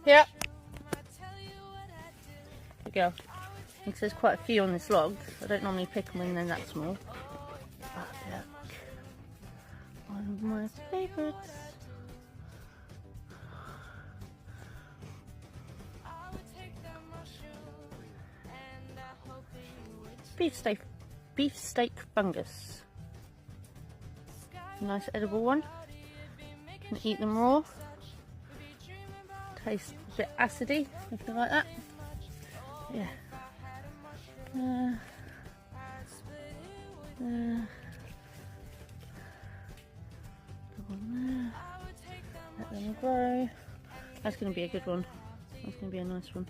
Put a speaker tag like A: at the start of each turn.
A: Yep. There we go. Because there's quite a few on this log. I don't normally pick them when they're that small. But look. One of my favourites. Beef steak fungus. Nice edible one. You can eat them raw. Tastes a bit acidy, if you like that. Yeah. Let them grow. That's going to be a good one. That's going to be a nice one.